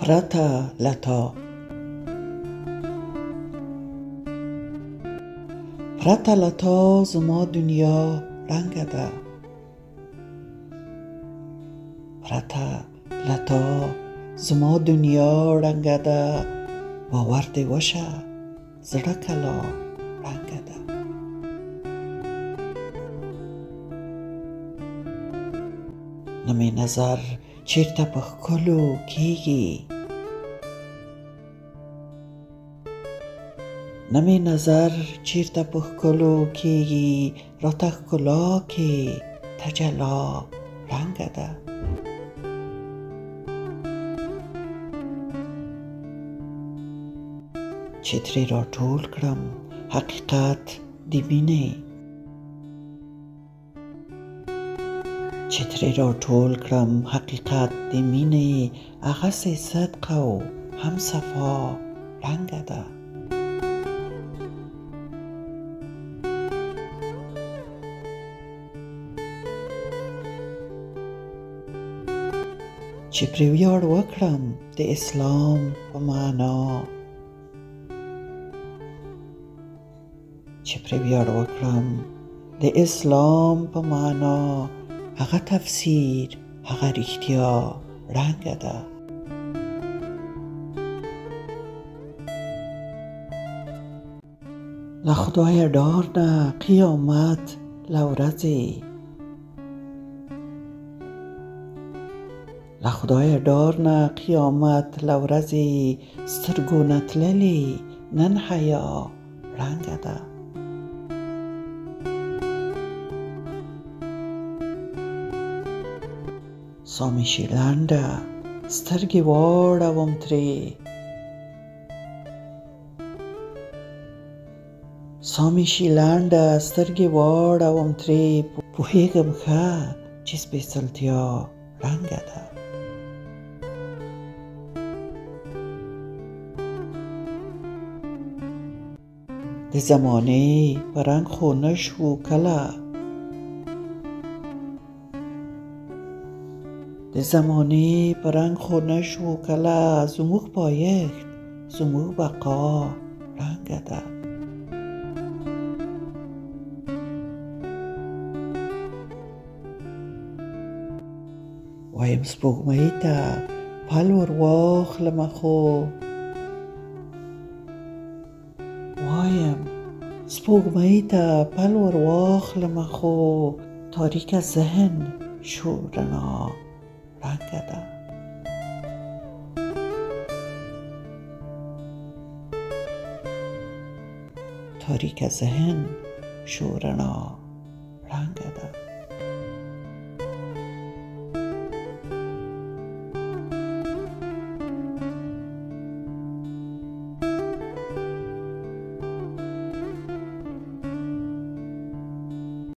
پرته لتا پرته لتا زما دنیا رنگه ده پرته لتا زما دنیا رنگه ده باور دې وشه زړه کلا رنگه ده نه مې نظر چیرته په ښکلو کیږي نه مې نظر چیرته په ښکلو کیږي راته ښکلا کې تجلا رنگه ده چې ترې راټول کړم حقیقت د مینې چې ترې راټول کړم حقیقت د مینې هغسې صدق او همصفا رنگه ده چې پرې ویاړ وکړم د اسلام په معنا چې پرې ویاړ وکړم د اسلام په معنا هغه تفسیر هغه رښتیا رنگه ده له خدای ډار نه قیامت له ورځې له خدای ډار نه قیامت له ورځې سترګو نه تللې نن حیا رنگه ده سا مې شي لنډه سترګې واړوم ترې سا مې شي لنډه سترګې واړوم ترې پوهېږم ښه چې سپېڅلتیا رنګه ده د زمانې په رنګ خو نه شو کله د زمانې په رنګ خو نه شو کله زموږ پایښت زموږ بقا رنګه ده وایم سپوږمۍ ته پل ور واخلمه خو وایم سپوږمۍ ته پل ور واخلمه خو تاریکه ذهن شو رڼا رنگه ده تاریک ذهن شو رڼا رنگه ده